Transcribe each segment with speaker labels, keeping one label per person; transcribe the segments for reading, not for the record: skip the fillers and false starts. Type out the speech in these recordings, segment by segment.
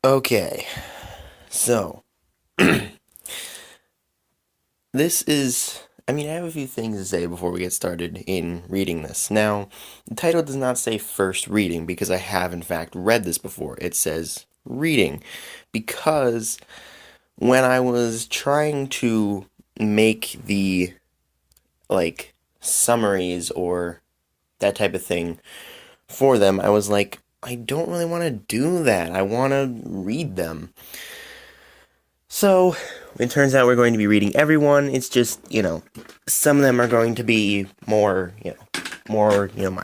Speaker 1: Okay, so I have a few things to say before we get started in reading this. Now, the title does not say first reading because I have in fact read this before. It says reading because when I was trying to make the summaries or that type of thing for them, I was like, I don't really want to do that. I want to read them. So, it turns out we're going to be reading everyone. It's just, some of them are going to be my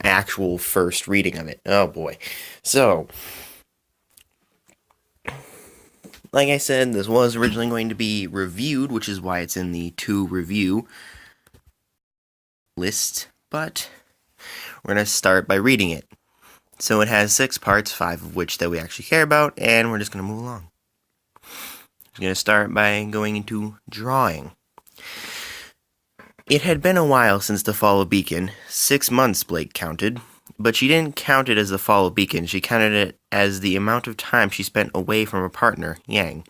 Speaker 1: actual first reading of it. Oh boy. So, like I said, this was originally going to be reviewed, which is why it's in the to review list, but we're going to start by reading it. So it has 6 parts, 5 of which that we actually care about, and we're just going to move along. I'm going to start by going into drawing. It had been a while since the fall of Beacon. 6 months, Blake counted. But she didn't count it as the fall of Beacon. She counted it as the amount of time she spent away from her partner, Yang.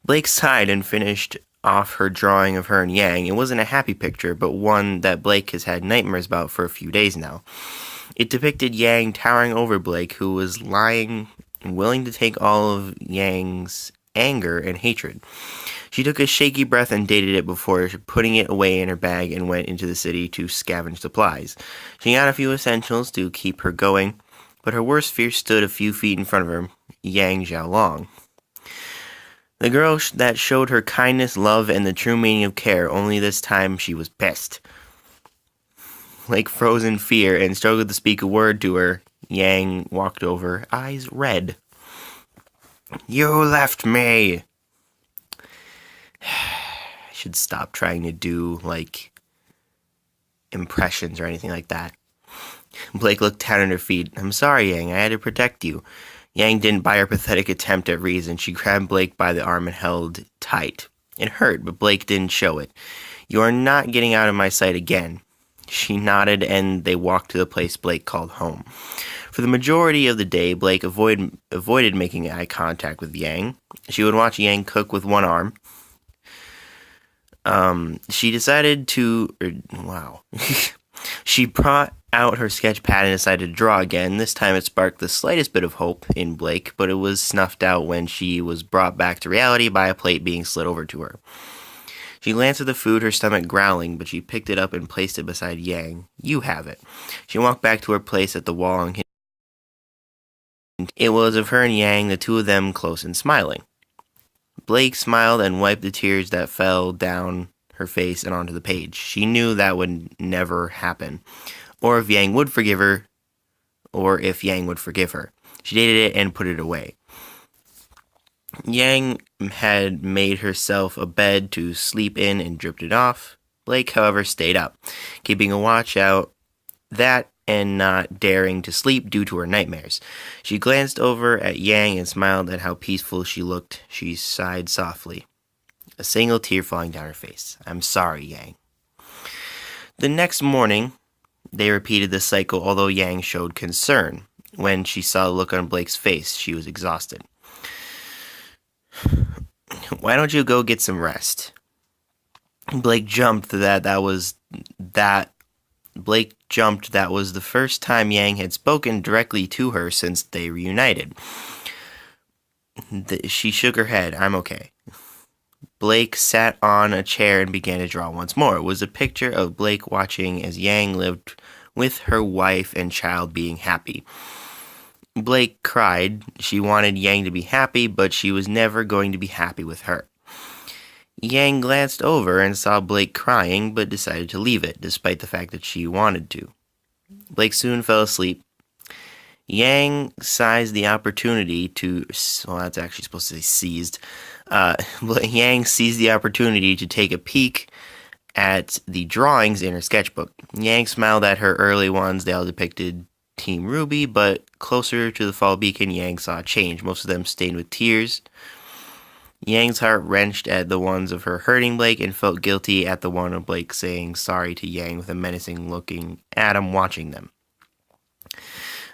Speaker 1: Blake sighed and finished off her drawing of her and Yang. It wasn't a happy picture, but one that Blake has had nightmares about for a few days now. It depicted Yang towering over Blake, who was lying, willing to take all of Yang's anger and hatred. She took a shaky breath and dated it before putting it away in her bag and went into the city to scavenge supplies. She got a few essentials to keep her going, but her worst fear stood a few feet in front of her, Yang Xiaolong. The girl that showed her kindness, love, and the true meaning of care, only this time she was pissed. Like froze in fear and struggled to speak a word to her, Yang walked over, eyes red. You left me! I should stop trying to do, impressions or anything like that. Blake looked down at her feet. I'm sorry, Yang. I had to protect you. Yang didn't buy her pathetic attempt at reason. She grabbed Blake by the arm and held tight. It hurt, but Blake didn't show it. You are not getting out of my sight again. She nodded, and they walked to the place Blake called home. For the majority of the day, Blake avoided making eye contact with Yang. She would watch Yang cook with one arm. She decided to... wow. She brought out her sketch pad and decided to draw again. This time it sparked the slightest bit of hope in Blake, but it was snuffed out when she was brought back to reality by a plate being slid over to her. She glanced at the food, her stomach growling, but she picked it up and placed it beside Yang. You have it. She walked back to her place at the wall and it was of her and Yang, the two of them close and smiling. Blake smiled and wiped the tears that fell down her face and onto the page. She knew that would never happen, or if Yang would forgive her, or if Yang would forgive her. She dated it and put it away. Yang had made herself a bed to sleep in and drifted off. Blake, however, stayed up, keeping a watch out that and not daring to sleep due to her nightmares. She glanced over at Yang and smiled at how peaceful she looked. She sighed softly, a single tear falling down her face. I'm sorry, Yang. The next morning, they repeated the cycle, although Yang showed concern. When she saw the look on Blake's face, she was exhausted. Why don't you go get some rest? Blake jumped that was the first time Yang had spoken directly to her since they reunited. She shook her head. I'm okay. Blake sat on a chair and began to draw once more. It was a picture of Blake watching as Yang lived with her wife and child being happy. Blake cried. She wanted Yang to be happy, but she was never going to be happy with her. Yang glanced over and saw Blake crying, but decided to leave it, despite the fact that she wanted to. Blake soon fell asleep. Yang seized the opportunity to... well, that's actually supposed to say seized. Yang seized the opportunity to take a peek at the drawings in her sketchbook. Yang smiled at her early ones. They all depicted Team RWBY, but closer to the fall beacon, Yang saw a change, most of them stained with tears. Yang's heart wrenched at the ones of her hurting Blake and felt guilty at the one of Blake saying sorry to Yang with a menacing looking Adam watching them.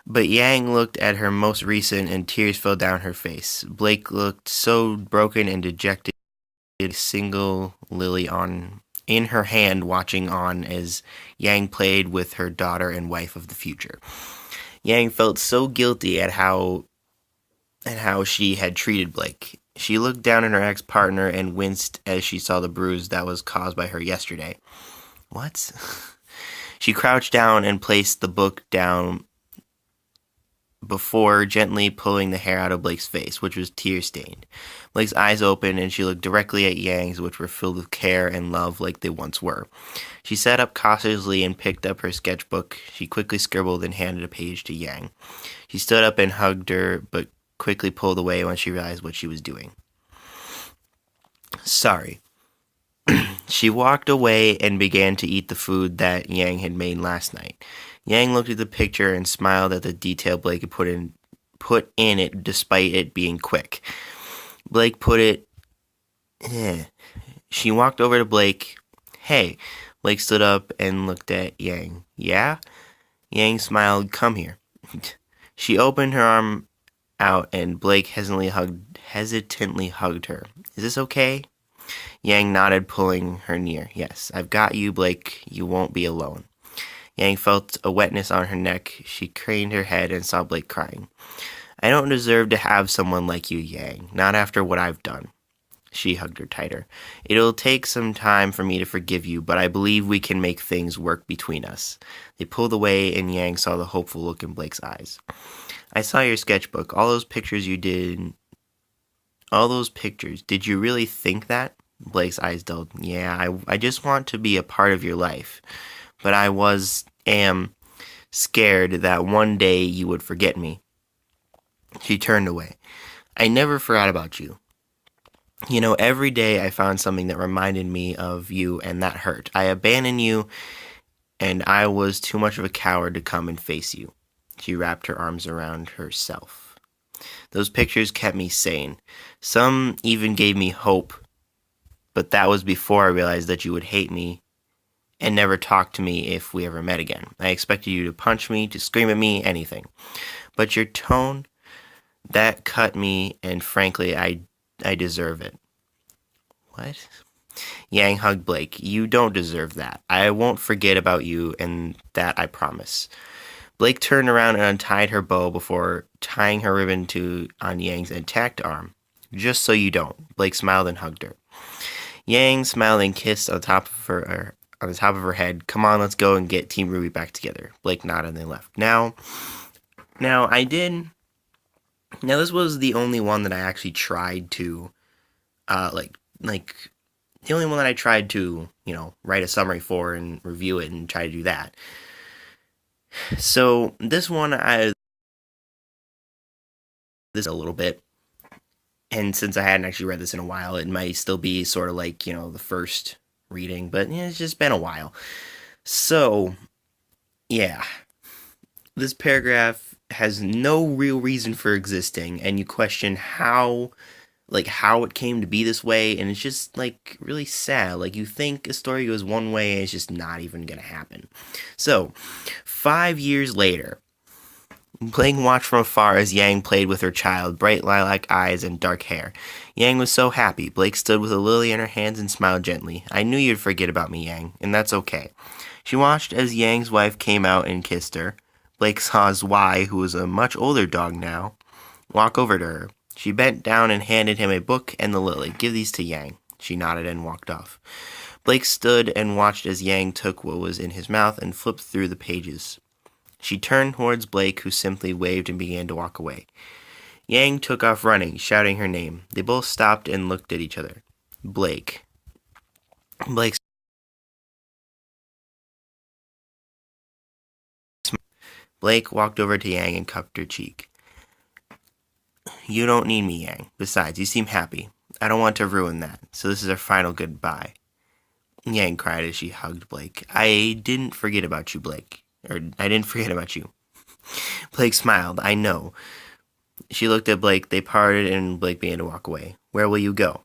Speaker 1: But Yang looked at her most recent and tears fell down her face. Blake looked so broken and dejected, a single lily on in her hand watching on as Yang played with her daughter and wife of the future. Yang felt so guilty at how she had treated Blake. She looked down at her ex-partner and winced as she saw the bruise that was caused by her yesterday. What? She crouched down and placed the book down before gently pulling the hair out of Blake's face, which was tear-stained. Blake's eyes opened and she looked directly at Yang's, which were filled with care and love like they once were. She sat up cautiously and picked up her sketchbook. She quickly scribbled and handed a page to Yang. She stood up and hugged her, but quickly pulled away when she realized what she was doing. Sorry. She walked away and began to eat the food that Yang had made last night. Yang looked at the picture and smiled at the detail Blake had put in it despite it being quick. Blake put it... She walked over to Blake. Hey. Blake stood up and looked at Yang. Yeah? Yang smiled. Come here. She opened her arm out and Blake hesitantly hugged her. Is this okay? Yang nodded, pulling her near. Yes, I've got you, Blake. You won't be alone. Yang felt a wetness on her neck. She craned her head and saw Blake crying. I don't deserve to have someone like you, Yang. Not after what I've done. She hugged her tighter. It'll take some time for me to forgive you, but I believe we can make things work between us. They pulled away and Yang saw the hopeful look in Blake's eyes. I saw your sketchbook. All those pictures. Did you really think that? Blake's eyes dulled. Yeah, I just want to be a part of your life. But I am scared that one day you would forget me. She turned away. I never forgot about you. You know, every day I found something that reminded me of you, and that hurt. I abandoned you, and I was too much of a coward to come and face you. She wrapped her arms around herself. Those pictures kept me sane. Some even gave me hope, but that was before I realized that you would hate me and never talk to me if we ever met again. I expected you to punch me, to scream at me, anything. But your tone, that cut me, and frankly, I deserve it. What? Yang hugged Blake. You don't deserve that. I won't forget about you, and that I promise. Blake turned around and untied her bow before tying her ribbon on Yang's intact arm. Just so you don't. Blake smiled and hugged her. Yang smiled and kissed on the top of her head. Come on, let's go and get Team RWBY back together. Blake nodded and they left. Now this was the only one that I actually tried to, the only one that I tried to, write a summary for and review it and try to do that. So this one, this a little bit, and since I hadn't actually read this in a while, it might still be sort of like, the first reading, but it's just been a while. So, yeah, this paragraph has no real reason for existing, and you question how it came to be this way, and it's just, really sad. You think a story goes one way, and it's just not even gonna happen. So, 5 years later, Blake watched from afar as Yang played with her child, bright lilac eyes and dark hair. Yang was so happy. Blake stood with a lily in her hands and smiled gently. I knew you'd forget about me, Yang, and that's okay. She watched as Yang's wife came out and kissed her. Blake saw Zwei, who was a much older dog now, walk over to her. She bent down and handed him a book and the lily. Give these to Yang. She nodded and walked off. Blake stood and watched as Yang took what was in his mouth and flipped through the pages. She turned towards Blake, who simply waved and began to walk away. Yang took off running, shouting her name. They both stopped and looked at each other. Blake. Blake walked over to Yang and cupped her cheek. You don't need me, Yang. Besides, you seem happy. I don't want to ruin that, so this is our final goodbye. Yang cried as she hugged Blake. I didn't forget about you, Blake. I didn't forget about you. Blake smiled. I know. She looked at Blake. They parted, and Blake began to walk away. Where will you go?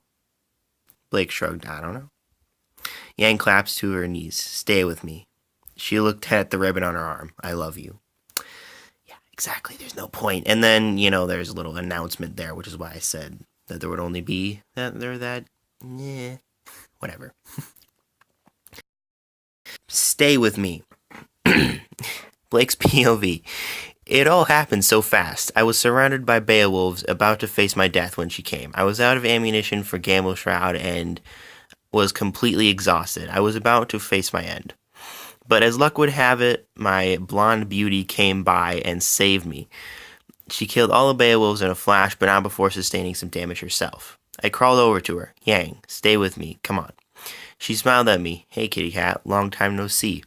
Speaker 1: Blake shrugged. I don't know. Yang collapsed to her knees. Stay with me. She looked at the ribbon on her arm. I love you. Yeah, Exactly, there's no point. And then, there's a little announcement there, which is why I said that there would only be yeah, whatever. Stay with me. Blake's POV. It all happened so fast. I was surrounded by Beowulfs, about to face my death when she came. I was out of ammunition for Gamble Shroud and was completely exhausted. I was about to face my end. But as luck would have it, my blonde beauty came by and saved me. She killed all the Beowulfs in a flash, but not before sustaining some damage herself. I crawled over to her. Yang, stay with me. Come on. She smiled at me. Hey, kitty cat. Long time no see.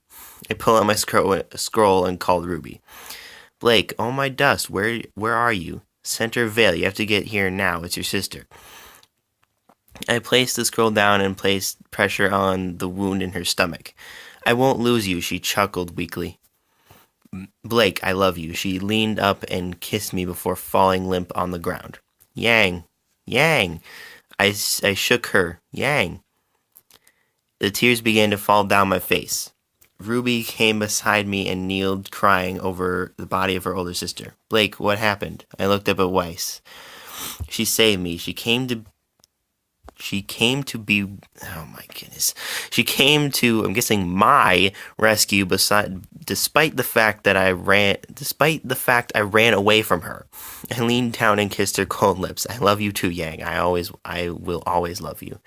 Speaker 1: I pulled out my scroll and called RWBY. Blake, oh my dust, where are you? Center Vale, you have to get here now. It's your sister. I placed the scroll down and placed pressure on the wound in her stomach. I won't lose you, she chuckled weakly. Blake, I love you. She leaned up and kissed me before falling limp on the ground. Yang. I shook her. Yang. The tears began to fall down my face. RWBY came beside me and kneeled crying over the body of her older sister. Blake, what happened? I looked up at Weiss. She saved me. She came to be, oh my goodness. She came to, I'm guessing, my rescue despite the fact I ran away from her. I leaned down and kissed her cold lips. I love you too, Yang. I will always love you.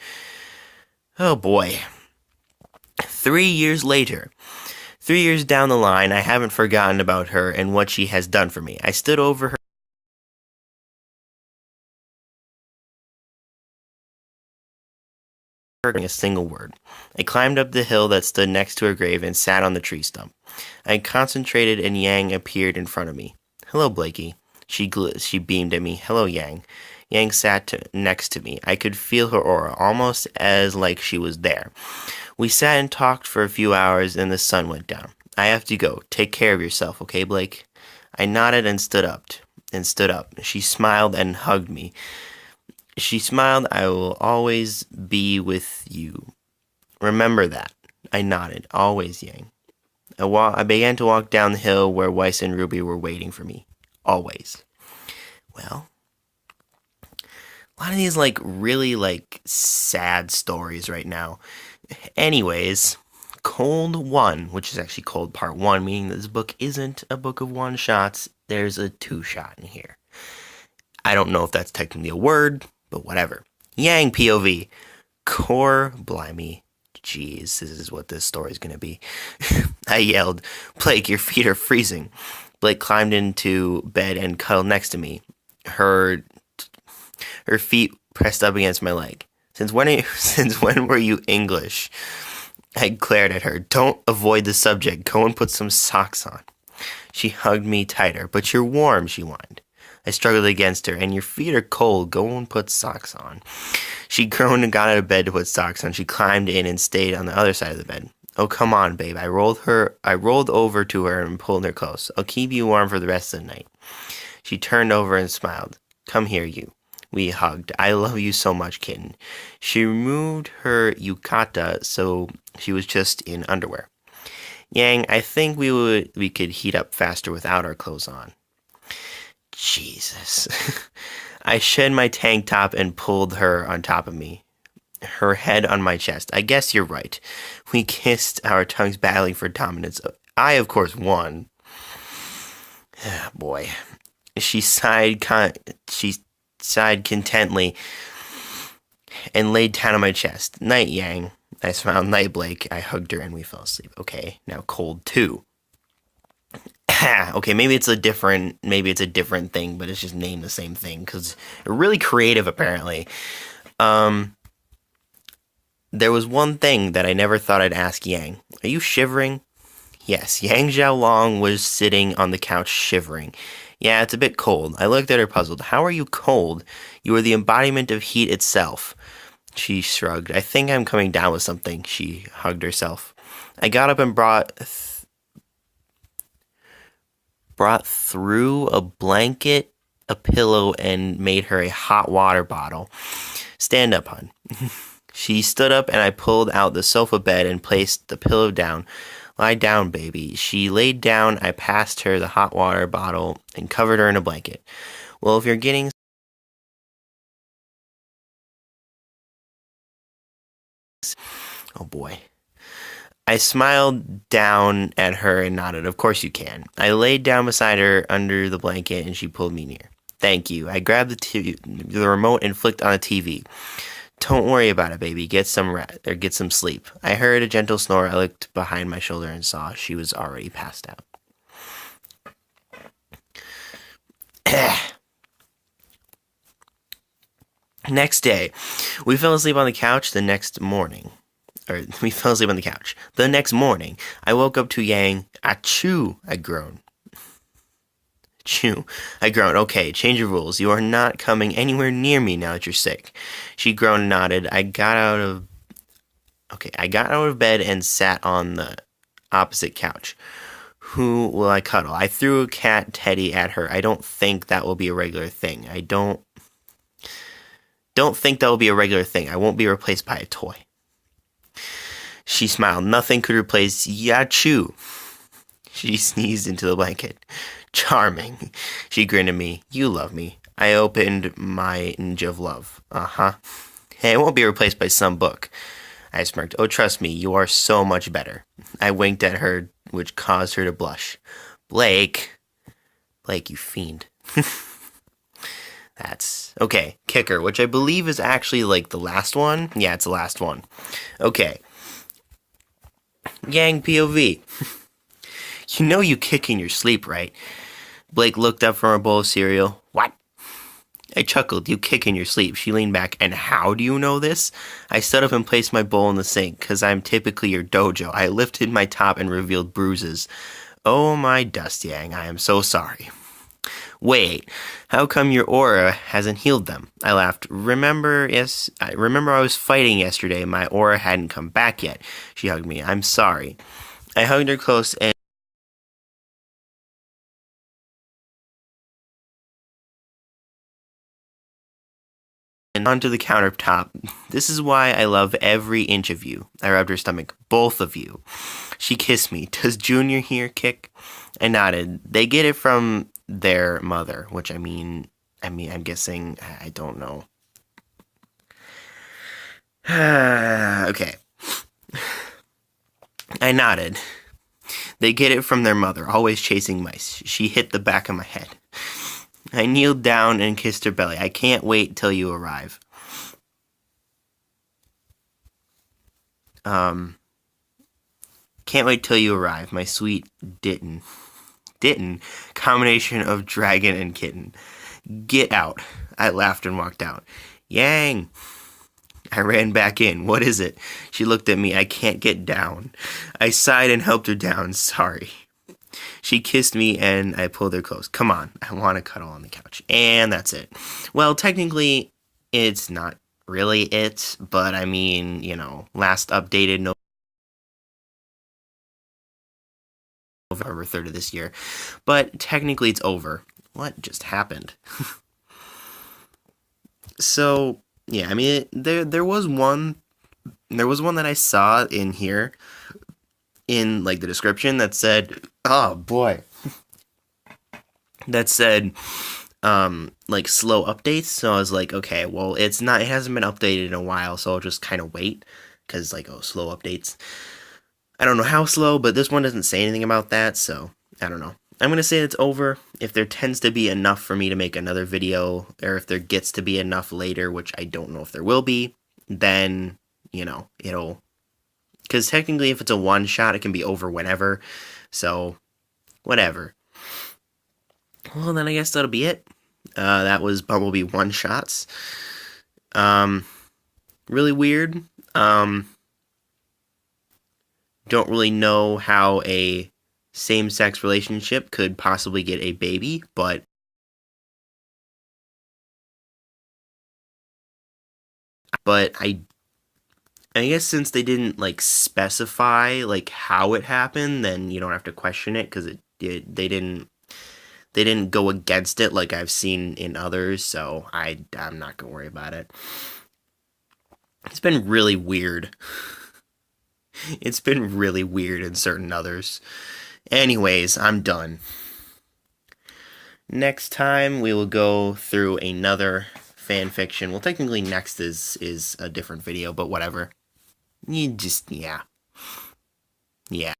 Speaker 1: Oh boy. 3 years later. 3 years down the line, I haven't forgotten about her and what she has done for me. I stood over her a single word. I climbed up the hill that stood next to her grave and sat on the tree stump. I concentrated and Yang appeared in front of me. Hello, Blakey. She beamed at me. Hello, Yang. Yang sat next to me. I could feel her aura, almost as like she was there. We sat and talked for a few hours and the sun went down. I have to go. Take care of yourself, okay, Blake? I nodded and stood up. She smiled and hugged me. She smiled, I will always be with you. Remember that. I nodded. Always, Yang. I began to walk down the hill where Weiss and RWBY were waiting for me. Always. Well, a lot of these, really, sad stories right now. Anyways, Cold 1, which is actually Cold Part 1, meaning that this book isn't a book of one-shots. There's a two-shot in here. I don't know if that's technically a word, but whatever. Yang POV. Core blimey. Jeez, this is what this story's gonna be. I yelled, Blake, your feet are freezing. Blake climbed into bed and cuddled next to me. Her feet pressed up against my leg. Since when were you English? I glared at her. Don't avoid the subject. Go and put some socks on. She hugged me tighter. But you're warm, she whined. I struggled against her. And your feet are cold. Go and put socks on. She groaned and got out of bed to put socks on. She climbed in and stayed on the other side of the bed. Oh, come on, babe. I rolled over to her and pulled her close. I'll keep you warm for the rest of the night. She turned over and smiled. Come here, you. We hugged. I love you so much, kitten. She removed her yukata, so she was just in underwear. Yang, I think we could heat up faster without our clothes on. Jesus. I shed my tank top and pulled her on top of me, her head on my chest. I guess you're right. We kissed, our tongues battling for dominance. I, of course, won. Boy. She sighed contently and laid down on my chest. Night, Yang. I smiled. Night, Blake. I hugged her and we fell asleep. Okay, now Cold 2. Okay, maybe it's a different thing, but it's just named the same thing because they're really creative apparently. There was one thing that I never thought I'd ask Yang. Are you shivering? Yes, Yang Xiaolong was sitting on the couch shivering. Yeah, it's a bit cold. I looked at her puzzled. How are you cold? You are the embodiment of heat itself. She shrugged. I think I'm coming down with something. She hugged herself. I got up and brought through a blanket, a pillow, and made her a hot water bottle. Stand up, hon. She stood up and I pulled out the sofa bed and placed the pillow down. Lie down, baby. She laid down. I passed her the hot water bottle and covered her in a blanket. Well, if you're getting... Oh boy. I smiled down at her and nodded. Of course you can. I laid down beside her under the blanket and she pulled me near. Thank you. I grabbed the remote and flicked on the TV. Don't worry about it, baby. Get some rest or get some sleep. I heard a gentle snore. I looked behind my shoulder and saw she was already passed out. Next day, we fell asleep on the couch the next morning. We fell asleep on the couch. The next morning, I woke up to Yang. Achoo, I groaned. Achoo, I groaned. Okay, change of rules. You are not coming anywhere near me now that you're sick. She groaned and nodded. I got out of bed and sat on the opposite couch. Who will I cuddle? I threw a cat teddy at her. I don't think that will be a regular thing. I don't think that will be a regular thing. I won't be replaced by a toy. She smiled. Nothing could replace Yachoo. She sneezed into the blanket. Charming. She grinned at me. You love me. I opened my ninja of love. Uh-huh. Hey, it won't be replaced by some book. I smirked. Oh, trust me, you are so much better. I winked at her, which caused her to blush. Blake, you fiend. That's... Okay, kicker, which I believe is actually, like, the last one. Yeah, it's the last one. Okay. Yang POV. You know you kick in your sleep, right? Blake looked up from her bowl of cereal. What? I chuckled. You kick in your sleep. She leaned back. And how do you know this? I stood up and placed my bowl in the sink, because I'm typically your dojo. I lifted my top and revealed bruises. Oh my dust, Yang. I am so sorry. Wait, how come your aura hasn't healed them? I laughed. Remember I was fighting yesterday. My aura hadn't come back yet. She hugged me. I'm sorry. I hugged her close and onto the countertop. This is why I love every inch of you. I rubbed her stomach. Both of you. She kissed me. Does Junior here kick? I nodded. They get it from their mother, which I'm guessing, I don't know. Okay. I nodded. They get it from their mother, always chasing mice. She hit the back of my head. I kneeled down and kissed her belly. I can't wait till you arrive. Can't wait till you arrive, my sweet Ditton. Ditton, combination of dragon and kitten. Get out. I laughed and walked out. Yang. I ran back in. What is it? She looked at me. I can't get down. I sighed and helped her down. Sorry. She kissed me and I pulled her close. Come on, I want to cuddle on the couch. And that's it. Well, technically, it's not really it, but I mean, last updated November 3rd of this year. But technically it's over. What just happened? So, yeah, I mean, there was one that I saw in here in like the description that said, oh boy, that said like slow updates. So I was like, okay, well, it hasn't been updated in a while, so I'll just kind of wait, because like, oh, slow updates, I don't know how slow, but this one doesn't say anything about that, so I don't know. I'm gonna say it's over. If there tends to be enough for me to make another video, or if there gets to be enough later, which I don't know if there will be, then it'll, because technically if it's a one shot, it can be over whenever, so whatever. Well, then I guess that'll be it. That was Bumblebee one shots. Really weird. Don't really know how a same-sex relationship could possibly get a baby, but I guess since they didn't like specify like how it happened, then you don't have to question it, because they didn't go against it like I've seen in others, so I'm not gonna worry about it. It's been really weird. It's been really weird in certain others. Anyways, I'm done. Next time we will go through another fan fiction. Well, technically next is a different video, but whatever. Yeah.